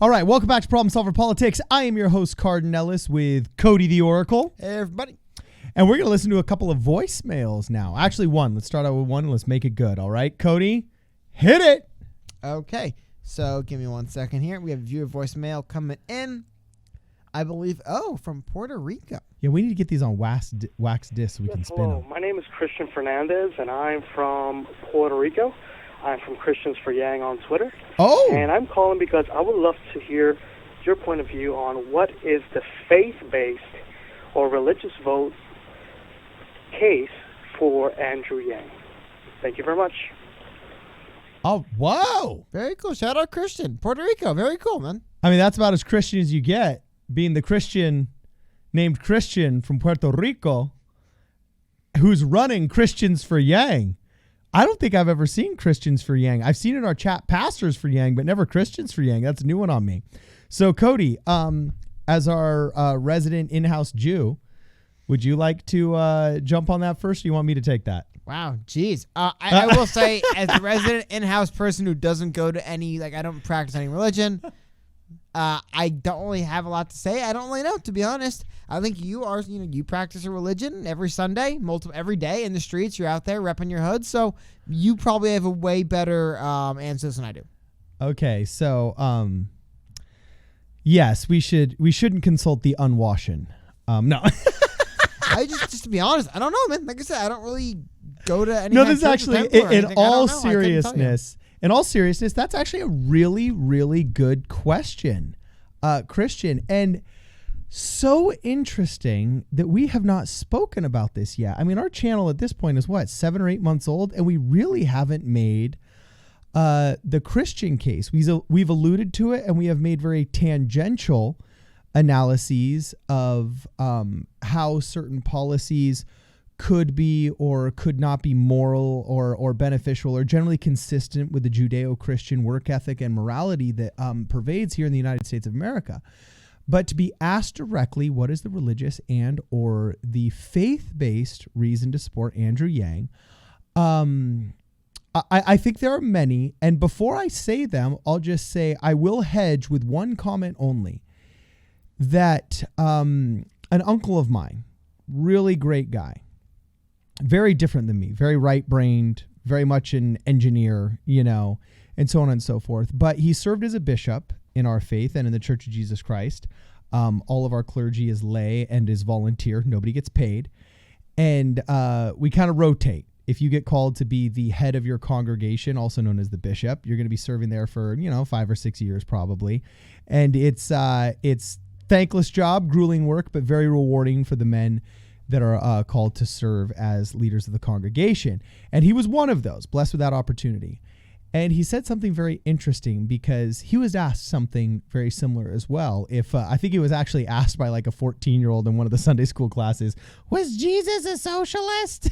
All right, welcome back to Problem Solver Politics. I am your host, Cardin Ellis, with Cody the Oracle. Hey, everybody. And we're going to listen to a couple of voicemails now. Actually, one. Let's start out with one and let's make it good. All right, Cody, hit it. Okay, so give me 1 second here. We have a viewer voicemail coming in. I believe, from Puerto Rico. Yeah, we need to get these on wax discs so we can spin hello. them. My name is Christian Fernandez, and I'm from Puerto Rico. I'm from Christians for Yang on Twitter. Oh! And I'm calling because I would love to hear your point of view on what is the faith-based or religious vote case for Andrew Yang. Thank you very much. Oh, whoa! Very cool. Shout out Christian. Puerto Rico. Very cool, man. I mean, that's about as Christian as you get, being the Christian named Christian from Puerto Rico who's running Christians for Yang. I don't think I've ever seen Christians for Yang. I've seen in our chat pastors for Yang, but never Christians for Yang. That's a new one on me. So, Cody, as our resident in-house Jew, would you like to jump on that first, or you want me to take that? Wow, geez. I will say, as a resident in-house person who doesn't go to any, I don't practice any religion, I don't really have a lot to say. I don't really know, to be honest. I think you practice a religion every Sunday, every day in the streets. You're out there repping your hood, so you probably have a way better answers than I do. Okay, so yes, we shouldn't consult the unwashen. No. I just to be honest, I don't know, man. Like I said, I don't really go to any. No, this is actually in all seriousness. In all seriousness, that's actually a really, really good question, Christian, and so interesting that we have not spoken about this yet. I mean, our channel at this point is 7 or 8 months old, and we really haven't made the Christian case. We've alluded to it, and we have made very tangential analyses of how certain policies could be or could not be moral or beneficial or generally consistent with the Judeo-Christian work ethic and morality that pervades here in the United States of America. But to be asked directly, what is the religious and or the faith-based reason to support Andrew Yang? I think there are many. And before I say them, I'll just say I will hedge with one comment only. That an uncle of mine, really great guy, very different than me, very right-brained, very much an engineer, and so on and so forth. But he served as a bishop in our faith and in the Church of Jesus Christ. All of our clergy is lay and is volunteer. Nobody gets paid. And we kind of rotate. If you get called to be the head of your congregation, also known as the bishop, you're going to be serving there for, 5 or 6 years probably. And it's thankless job, grueling work, but very rewarding for the men that are called to serve as leaders of the congregation. And he was one of those, blessed with that opportunity. And he said something very interesting because he was asked something very similar as well. I think he was actually asked by a 14-year-old in one of the Sunday school classes, was Jesus a socialist?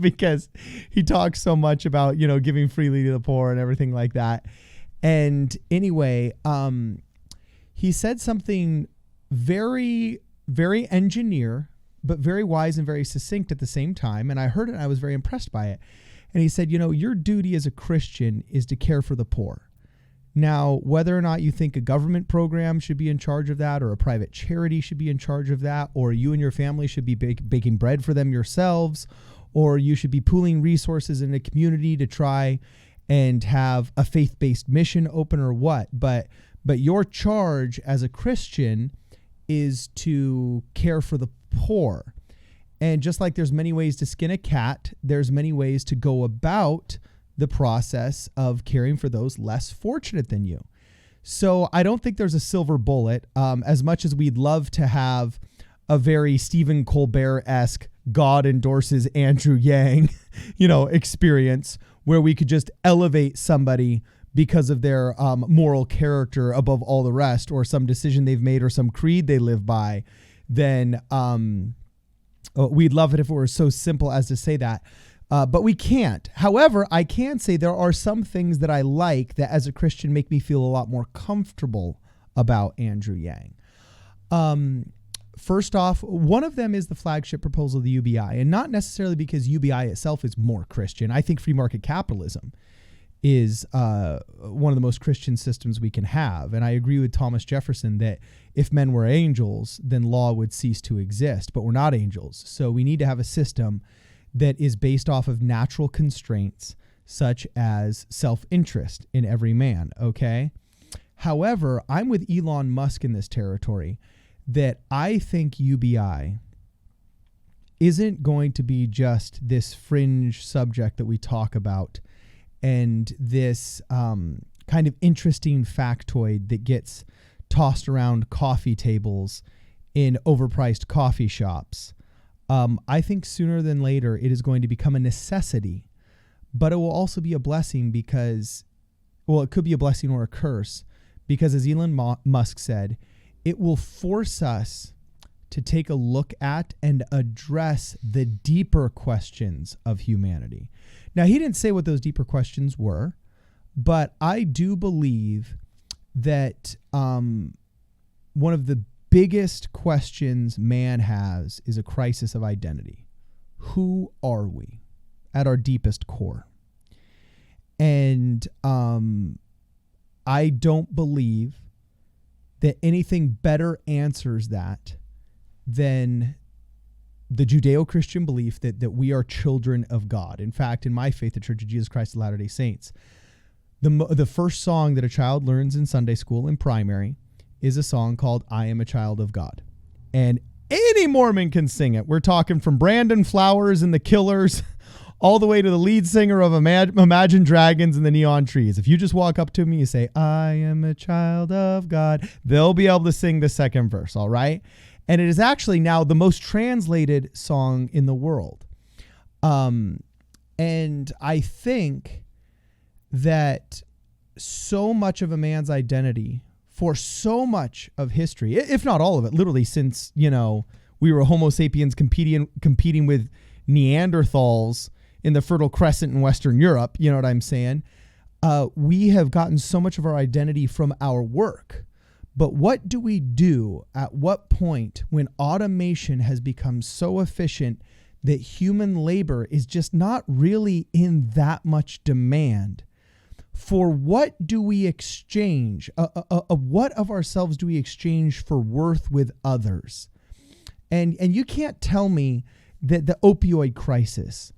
Because he talks so much about, giving freely to the poor and everything like that. And anyway, he said something very, very engineer, but very wise and very succinct at the same time. And I heard it and I was very impressed by it. And he said, your duty as a Christian is to care for the poor. Now, whether or not you think a government program should be in charge of that, or a private charity should be in charge of that, or you and your family should be baking bread for them yourselves, or you should be pooling resources in a community to try and have a faith-based mission open, or what. But your charge as a Christian is to care for the poor. And just like there's many ways to skin a cat, there's many ways to go about the process of caring for those less fortunate than you. So I don't think there's a silver bullet. As much as we'd love to have a very Stephen Colbert-esque God endorses Andrew Yang, experience where we could just elevate somebody because of their moral character above all the rest, or some decision they've made or some creed they live by, then we'd love it if it were so simple as to say that. But we can't. However, I can say there are some things that I like that as a Christian make me feel a lot more comfortable about Andrew Yang. First off, one of them is the flagship proposal of the UBI, and not necessarily because UBI itself is more Christian. I think free market capitalism is one of the most Christian systems we can have. And I agree with Thomas Jefferson that if men were angels, then law would cease to exist, but we're not angels. So we need to have a system that is based off of natural constraints, such as self-interest in every man, okay? However, I'm with Elon Musk in this territory that I think UBI isn't going to be just this fringe subject that we talk about and this kind of interesting factoid that gets tossed around coffee tables in overpriced coffee shops. I think sooner than later it is going to become a necessity, but it will also be a blessing because, well, it could be a blessing or a curse because, as Elon Musk said, it will force us to take a look at and address the deeper questions of humanity. Now, he didn't say what those deeper questions were, but I do believe that one of the biggest questions man has is a crisis of identity. Who are we at our deepest core? And I don't believe that anything better answers that than the Judeo-Christian belief that we are children of God. In fact, in my faith, the Church of Jesus Christ of Latter-day Saints, the first song that a child learns in Sunday school in primary is a song called I Am a Child of God. And any Mormon can sing it. We're talking from Brandon Flowers and the Killers all the way to the lead singer of Imagine Dragons and the Neon Trees. If you just walk up to me and say, I am a child of God, they'll be able to sing the second verse, all right? And it is actually now the most translated song in the world. And I think that so much of a man's identity for so much of history, if not all of it, literally since, we were Homo sapiens competing with Neanderthals in the Fertile Crescent in Western Europe, you know what I'm saying? We have gotten so much of our identity from our work. But what do we do at what point when automation has become so efficient that human labor is just not really in that much demand? For what do we exchange? What of ourselves do we exchange for worth with others? And you can't tell me that the opioid crisis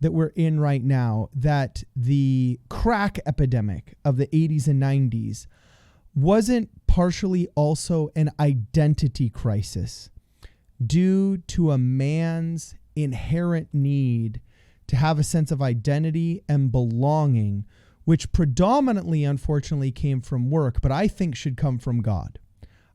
that we're in right now, that the crack epidemic of the 80s and 90s wasn't partially also an identity crisis due to a man's inherent need to have a sense of identity and belonging, which predominantly, unfortunately, came from work, but I think should come from God.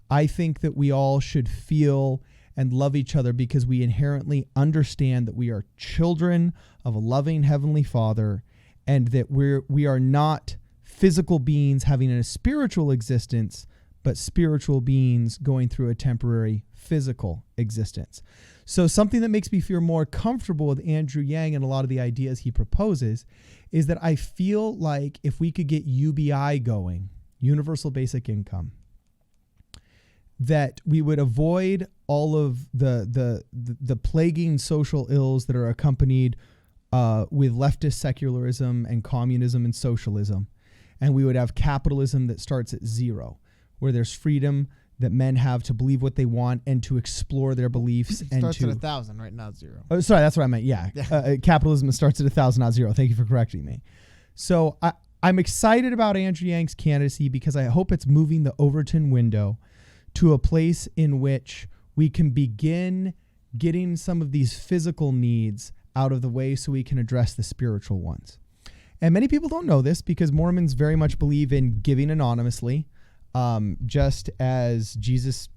I think that we all should feel and love each other because we inherently understand that we are children of a loving Heavenly Father and that we are not physical beings having a spiritual existence, but spiritual beings going through a temporary physical existence. So something that makes me feel more comfortable with Andrew Yang and a lot of the ideas he proposes is that I feel like if we could get UBI going, universal basic income, that we would avoid all of the plaguing social ills that are accompanied with leftist secularism and communism and socialism. And we would have capitalism that starts at zero, where there's freedom that men have to believe what they want and to explore their beliefs. And starts to at 1,000, right now, 0. Oh, sorry, that's what I meant. Yeah, capitalism starts at 1,000, not 0. Thank you for correcting me. So I'm excited about Andrew Yang's candidacy because I hope it's moving the Overton window to a place in which we can begin getting some of these physical needs out of the way so we can address the spiritual ones. And many people don't know this because Mormons very much believe in giving anonymously, just as Jesus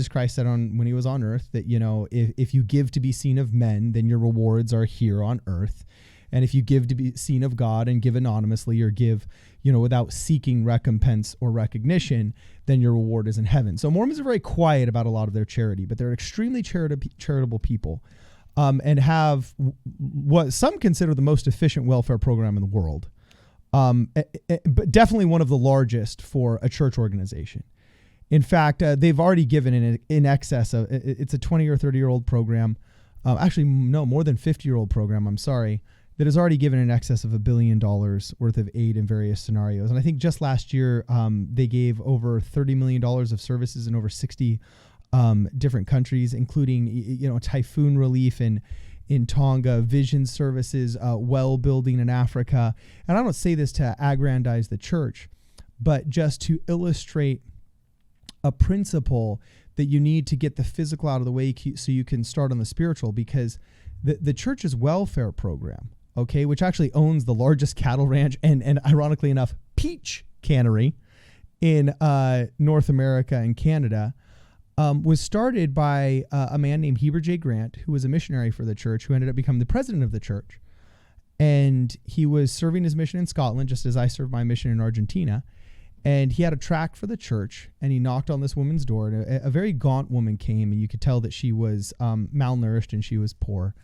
Christ said when he was on earth that, if you give to be seen of men, then your rewards are here on earth. And if you give to be seen of God and give anonymously or give, without seeking recompense or recognition, then your reward is in heaven. So Mormons are very quiet about a lot of their charity, but they're extremely charitable people. And have what some consider the most efficient welfare program in the world, but definitely one of the largest for a church organization. In fact, they've already given in excess of, it's a 20 or 30-year-old program. Actually, no, more than 50-year-old program, I'm sorry, that has already given in excess of $1 billion worth of aid in various scenarios. And I think just last year, they gave over $30 million of services in over 60 different countries, including, typhoon relief in Tonga, vision services, well building in Africa. And I don't say this to aggrandize the church, but just to illustrate a principle that you need to get the physical out of the way so you can start on the spiritual, because the church's welfare program, okay, which actually owns the largest cattle ranch and ironically enough, peach cannery in North America and Canada, was started by a man named Heber J. Grant, who was a missionary for the church, who ended up becoming the president of the church. And he was serving his mission in Scotland, just as I served my mission in Argentina. And he had a tract for the church, and he knocked on this woman's door. And a very gaunt woman came, and you could tell that she was malnourished and she was poor.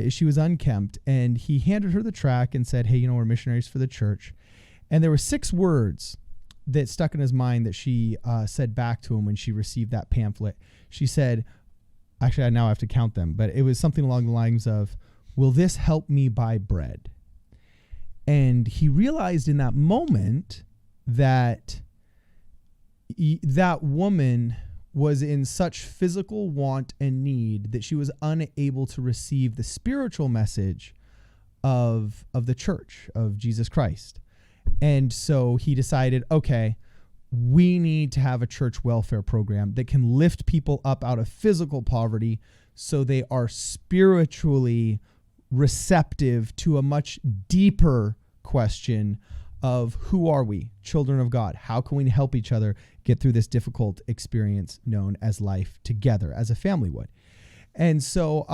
She was unkempt, and he handed her the tract and said, "Hey, we're missionaries for the church." And there were 6 words that stuck in his mind that she said back to him when she received that pamphlet. She said, actually, I now have to count them, but it was something along the lines of, "Will this help me buy bread?" And he realized in that moment that that woman was in such physical want and need that she was unable to receive the spiritual message of the church, of Jesus Christ. And so he decided, okay, we need to have a church welfare program that can lift people up out of physical poverty so they are spiritually receptive to a much deeper question of who are we, children of God? How can we help each other get through this difficult experience known as life together, as a family would? And so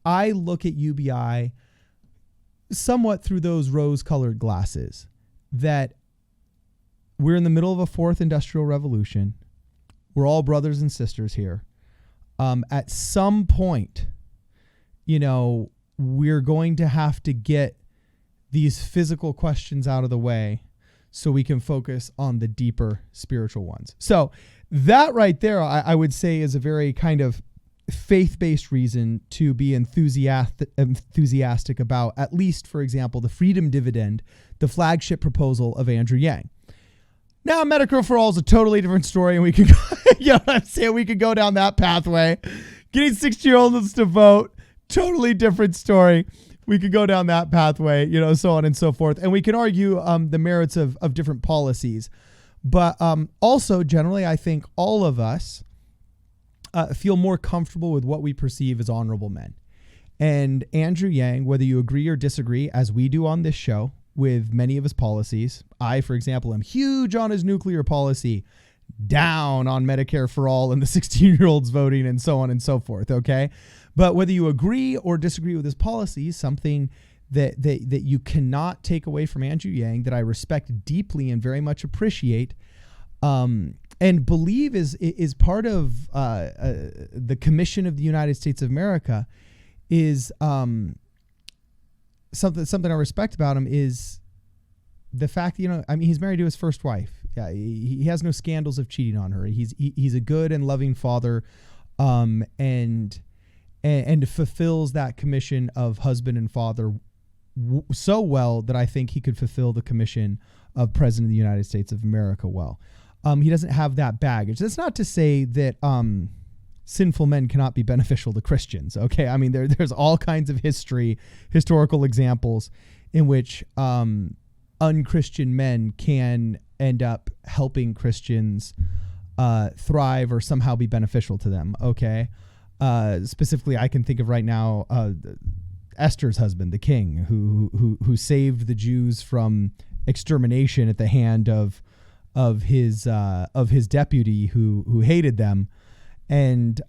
I look at UBI somewhat through those rose-colored glasses, that we're in the middle of a 4th industrial revolution. We're all brothers and sisters here. At some point, we're going to have to get these physical questions out of the way so we can focus on the deeper spiritual ones. So that right there, I would say, is a very kind of faith-based reason to be enthusiastic about, at least, for example, the Freedom Dividend, the flagship proposal of Andrew Yang. Now, Medicare for All is a totally different story, and we could, we could go down that pathway. Getting 60-year-olds to vote, totally different story. We could go down that pathway, so on and so forth. And we can argue the merits of different policies. But also, generally, I think all of us feel more comfortable with what we perceive as honorable men. And Andrew Yang, whether you agree or disagree, as we do on this show, with many of his policies. I, for example, am huge on his nuclear policy, down on Medicare for All and the 16-year-olds voting and so on and so forth, okay? But whether you agree or disagree with his policies, something that you cannot take away from Andrew Yang that I respect deeply and very much appreciate, and believe is part of the Commission of the United States of America, is something I respect about him is the fact that, he's married to his first wife. Yeah, he has no scandals of cheating on her. He's a good and loving father, and fulfills that commission of husband and father so well that I think he could fulfill the commission of President of the United States of America well. He doesn't have that baggage. That's not to say that sinful men cannot be beneficial to Christians. Okay, there's all kinds of historical examples in which unchristian men can end up helping Christians thrive or somehow be beneficial to them. Okay, specifically, I can think of right now Esther's husband, the king, who saved the Jews from extermination at the hand of his deputy who hated them. And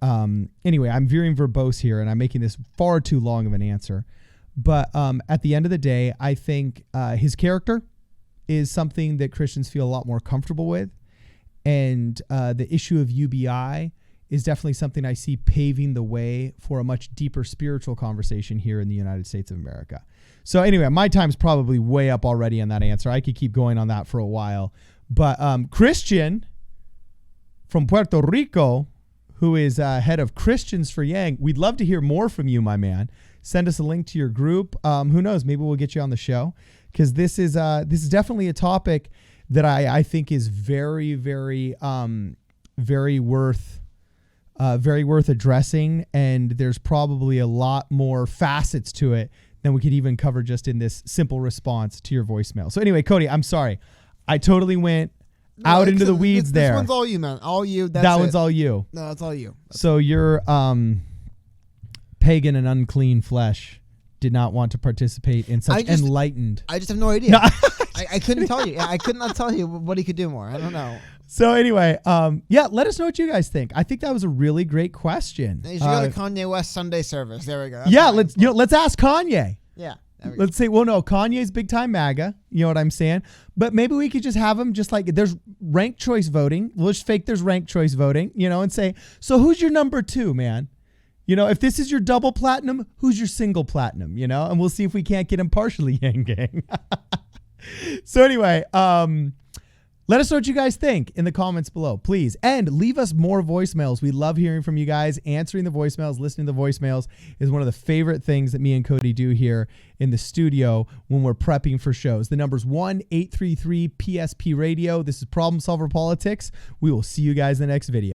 anyway, I'm veering verbose here, and I'm making this far too long of an answer. But at the end of the day, I think his character is something that Christians feel a lot more comfortable with. And the issue of UBI is definitely something I see paving the way for a much deeper spiritual conversation here in the United States of America. So anyway, my time's probably way up already on that answer. I could keep going on that for a while. But Christian from Puerto Rico, who is head of Christians for Yang, we'd love to hear more from you, my man. Send us a link to your group. Who knows? Maybe we'll get you on the show, because this is definitely a topic that I think is very, very, very worth addressing. And there's probably a lot more facets to it than we could even cover just in this simple response to your voicemail. So anyway, Cody, I'm sorry. I totally went out into the weeds there. This one's all you, man. All you. That one's all you. No, that's all you. So your pagan and unclean flesh did not want to participate in such enlightened. I just have no idea. No. I couldn't tell you. I could not tell you what he could do more. I don't know. So anyway, let us know what you guys think. I think that was a really great question. You should go to Kanye West Sunday service. There we go. That's let's ask Kanye. Yeah. Let's say, well, no, Kanye's big time MAGA. You know what I'm saying? But maybe we could just have him just like there's ranked choice voting. We'll just fake there's ranked choice voting, and say, so who's your number 2, man? If this is your double platinum, who's your single platinum? And we'll see if we can't get him partially Yang Gang. So anyway, let us know what you guys think in the comments below, please. And leave us more voicemails. We love hearing from you guys. Answering the voicemails, listening to the voicemails is one of the favorite things that me and Cody do here in the studio when we're prepping for shows. The number's 1-833-PSP Radio. This is Problem Solver Politics. We will see you guys in the next video.